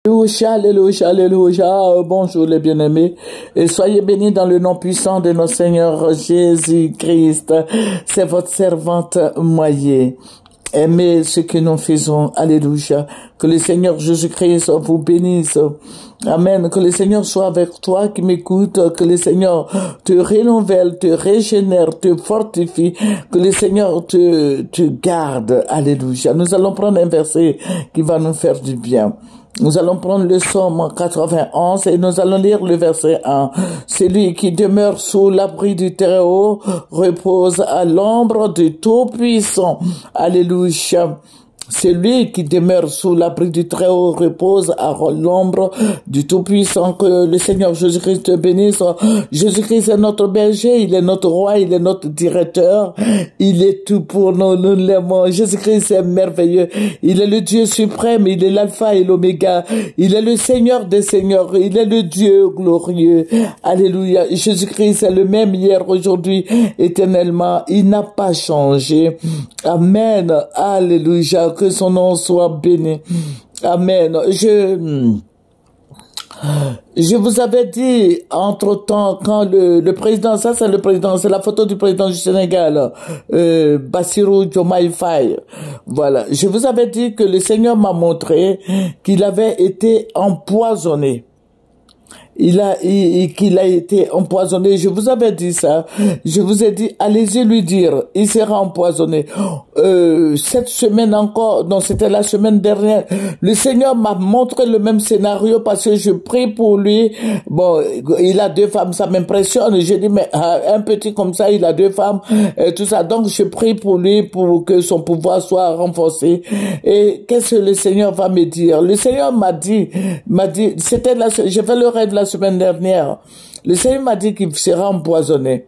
Alléluia, alléluia, alléluia. Bonjour les bien-aimés et soyez bénis dans le nom puissant de notre Seigneur Jésus-Christ. C'est votre servante Moyer. Aimez ce que nous faisons. Alléluia. Que le Seigneur Jésus-Christ vous bénisse. Amen. Que le Seigneur soit avec toi qui m'écoute. Que le Seigneur te renouvelle, te régénère, te fortifie. Que le Seigneur te garde. Alléluia. Nous allons prendre un verset qui va nous faire du bien. Nous allons prendre le psaume 91 et nous allons lire le verset 1. Celui qui demeure sous l'abri du Très-Haut repose à l'ombre du Tout-Puissant. Alléluia. Celui qui demeure sous l'abri du Très-Haut repose à l'ombre du Tout-Puissant. Que le Seigneur Jésus-Christ te bénisse. Jésus-Christ est notre berger, il est notre roi, il est notre directeur. Il est tout pour nous, nous l'aimons. Jésus-Christ est merveilleux. Il est le Dieu suprême, il est l'alpha et l'oméga. Il est le Seigneur des seigneurs, il est le Dieu glorieux. Alléluia. Jésus-Christ est le même hier, aujourd'hui, éternellement. Il n'a pas changé. Amen. Alléluia. Que son nom soit béni. Amen. Je vous avais dit, entre-temps, quand le président, ça c'est le président, c'est la photo du président du Sénégal, Bassirou Diomaye Faye. Voilà. Je vous avais dit que le Seigneur m'a montré qu'il avait été empoisonné. Qu'il a été empoisonné. Je vous avais dit ça. Je vous ai dit, allez-y lui dire, il sera empoisonné. Cette semaine encore, non, c'était la semaine dernière, le Seigneur m'a montré le même scénario parce que je prie pour lui. Bon, il a 2 femmes, ça m'impressionne. J'ai dit, mais un petit comme ça, il a 2 femmes, et tout ça. Donc, je prie pour lui pour que son pouvoir soit renforcé. Et qu'est-ce que le Seigneur va me dire? Le Seigneur m'a dit, c'était j'ai fait le rêve la semaine dernière. Le Seigneur m'a dit qu'il sera empoisonné.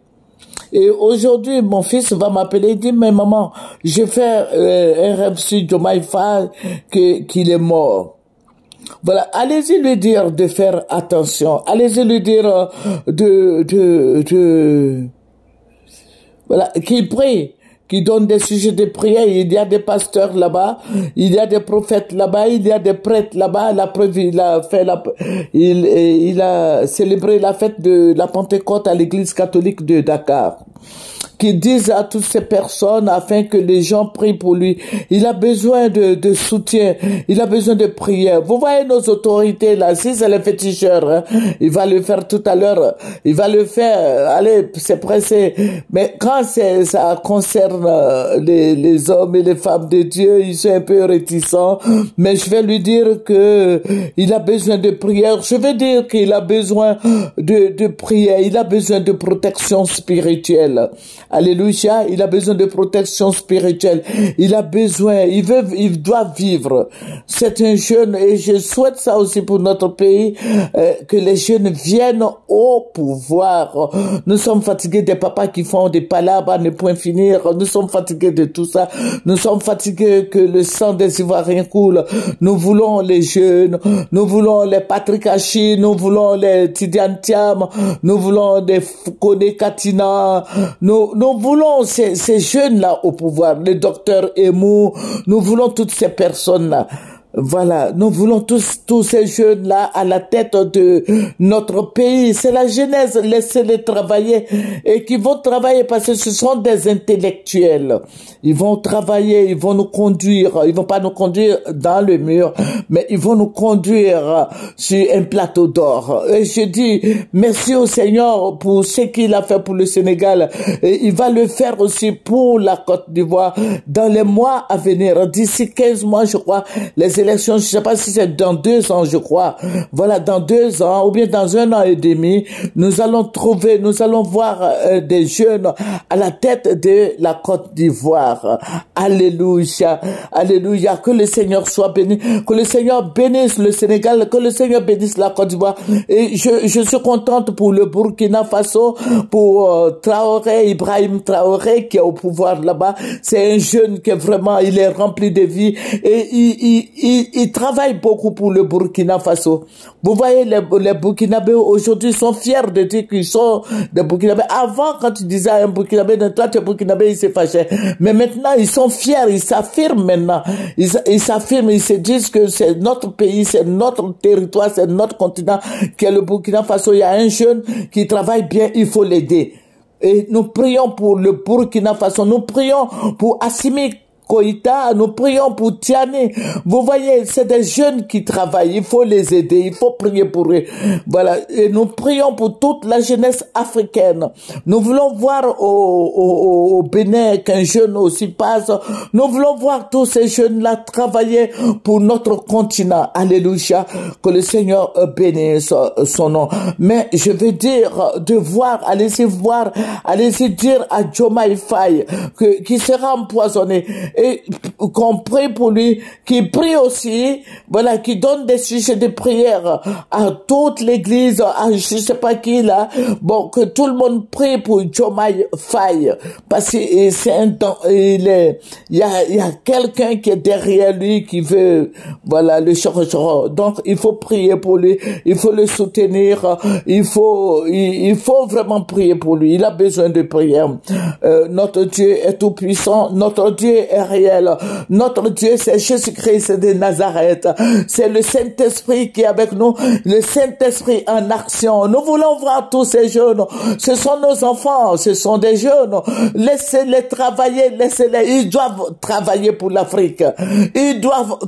Et aujourd'hui, mon fils va m'appeler, il dit, mais maman, j'ai fait un rêve sur Diomaye Faye qu'il est mort. Voilà, allez-y lui dire de faire attention. Allez-y lui dire voilà, qu'il prie, qui donne des sujets de prière. Il y a des pasteurs là-bas, il y a des prophètes là-bas, il y a des prêtres là-bas. La preuve, il a célébré la fête de la Pentecôte à l'église catholique de Dakar. Qui disent à toutes ces personnes afin que les gens prient pour lui. Il a besoin de soutien. Il a besoin de prière. Vous voyez nos autorités là, si c'est les féticheurs, hein, il va le faire tout à l'heure. Il va le faire. Allez, c'est pressé. Mais quand ça concerne les hommes et les femmes de Dieu, ils sont un peu réticents. Mais je vais lui dire que il a besoin de prière. Je vais dire qu'il a besoin de prière. Il a besoin de protection spirituelle. Alléluia, il a besoin de protection spirituelle. Il a besoin, il doit vivre. C'est un jeune, et je souhaite ça aussi pour notre pays, que les jeunes viennent au pouvoir. Nous sommes fatigués des papas qui font des palabres à ne point finir. Nous sommes fatigués de tout ça. Nous sommes fatigués que le sang des Ivoiriens coule. Nous voulons les jeunes. Nous voulons les Patrick Hachi. Nous voulons les Tidiane Thiam. Nous voulons les Kone Katina. Nous voulons ces jeunes-là au pouvoir, le docteur Emou, nous voulons toutes ces personnes-là. Voilà, nous voulons tous ces jeunes-là à la tête de notre pays. C'est la jeunesse, laissez-les travailler et qui vont travailler parce que ce sont des intellectuels. Ils vont travailler, ils vont nous conduire, ils vont pas nous conduire dans le mur, mais ils vont nous conduire sur un plateau d'or. Et je dis merci au Seigneur pour ce qu'il a fait pour le Sénégal. Et il va le faire aussi pour la Côte d'Ivoire dans les mois à venir. D'ici 15 mois, je crois, les élections, je sais pas si c'est dans 2 ans, je crois. Voilà, dans 2 ans, ou bien dans 1 an et demi, nous allons voir des jeunes à la tête de la Côte d'Ivoire. Alléluia. Alléluia. Que le Seigneur soit béni. Que le Seigneur bénisse le Sénégal. Que le Seigneur bénisse la Côte d'Ivoire. Et je suis contente pour le Burkina Faso, pour Traoré, Ibrahim Traoré, qui est au pouvoir là-bas. C'est un jeune qui est vraiment, il est rempli de vie. Et il travaille beaucoup pour le Burkina Faso. Vous voyez, les Burkinabés aujourd'hui sont fiers de dire qu'ils sont des Burkinabés. Avant, quand tu disais à un Burkinabé, toi tu es Burkinabé, il se fâchait. Mais maintenant, ils sont fiers, ils s'affirment maintenant. Ils s'affirment, ils se disent que c'est notre pays, c'est notre territoire, c'est notre continent, qui est le Burkina Faso. Il y a un jeune qui travaille bien, il faut l'aider. Et nous prions pour le Burkina Faso, nous prions pour Assimi Koïta, nous prions pour Tiani. Vous voyez, c'est des jeunes qui travaillent, il faut les aider, il faut prier pour eux. Voilà, et nous prions pour toute la jeunesse africaine. Nous voulons voir au Bénin qu'un jeune aussi passe. Nous voulons voir tous ces jeunes-là travailler pour notre continent. Alléluia, que le Seigneur bénisse son nom. Mais je veux dire, de voir, allez-y dire à Diomaye Faye qui sera empoisonné. Et qu'on prie pour lui, qu'il prie aussi, voilà, qu'il donne des sujets de prière à toute l'église, à je sais pas qui là, bon, que tout le monde prie pour Diomaye Faye, parce que il y a quelqu'un qui est derrière lui qui veut, voilà, le choro. Donc, il faut prier pour lui, il faut le soutenir, il faut vraiment prier pour lui, il a besoin de prière. Notre Dieu est tout puissant, notre Dieu est réel. Notre Dieu, c'est Jésus-Christ de Nazareth. C'est le Saint-Esprit qui est avec nous, le Saint-Esprit en action. Nous voulons voir tous ces jeunes. Ce sont nos enfants, ce sont des jeunes. Laissez-les travailler, laissez-les. Ils doivent travailler pour l'Afrique. Ils doivent,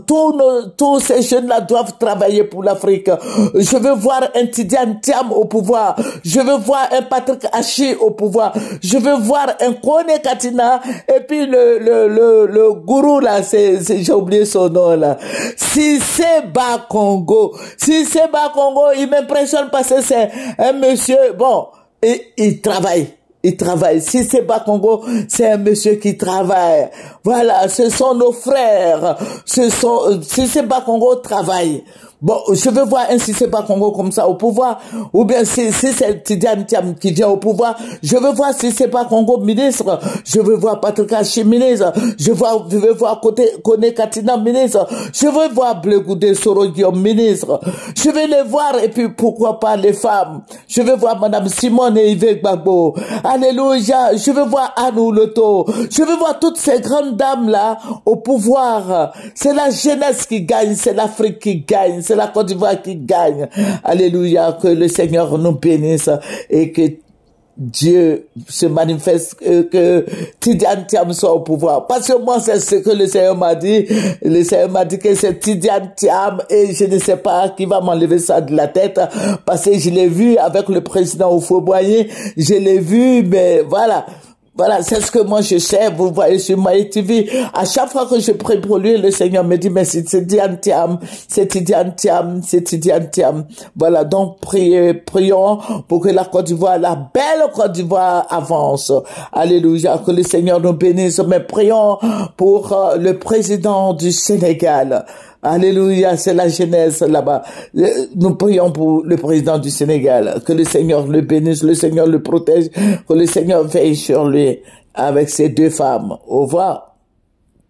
tous ces jeunes-là doivent travailler pour l'Afrique. Je veux voir un Tidiane Thiam au pouvoir. Je veux voir un Patrick Hachi au pouvoir. Je veux voir un Kone Katina et puis le gourou là, j'ai oublié son nom là. Cissé Bakongo, il m'impressionne parce que c'est un monsieur, bon, il travaille. Cissé Bakongo, c'est un monsieur qui travaille. Voilà, ce sont nos frères. Cissé Bakongo travaille. Bon, je veux voir un Cissé Bakongo comme ça au pouvoir, ou bien si c'est Tidiane Thiam qui vient au pouvoir, je veux voir Cissé Bakongo ministre, je veux voir Patrick Hachi ministre, je veux voir Kone Katina ministre, je veux voir Blé Goudé Soro Guillaume ministre, je veux les voir et puis pourquoi pas les femmes, je veux voir Madame Simone et Yves Gbagbo, alléluia, je veux voir Anou Loto, je veux voir toutes ces grandes dames là au pouvoir, c'est la jeunesse qui gagne, c'est l'Afrique qui gagne, c'est la Côte d'Ivoire qui gagne. Alléluia, que le Seigneur nous bénisse et que Dieu se manifeste, que Tidiane Thiam soit au pouvoir. Parce que moi, c'est ce que le Seigneur m'a dit. Le Seigneur m'a dit que c'est Tidiane Thiam et je ne sais pas qui va m'enlever ça de la tête parce que je l'ai vu avec le président Houphouët-Boigny. Je l'ai vu, mais voilà. Voilà, c'est ce que moi je sais, vous voyez sur Maï TV. À chaque fois que je prie pour lui, le Seigneur me dit, mais c'est Tidiane Thiam, c'est Tidiane Thiam, c'est Tidiane Thiam. Voilà, donc prions pour que la Côte d'Ivoire, la belle Côte d'Ivoire avance. Alléluia, que le Seigneur nous bénisse. Mais prions pour le président du Sénégal. Alléluia, c'est la jeunesse là-bas. Nous prions pour le président du Sénégal, que le Seigneur le bénisse, le Seigneur le protège, que le Seigneur veille sur lui avec ses deux femmes. Au revoir.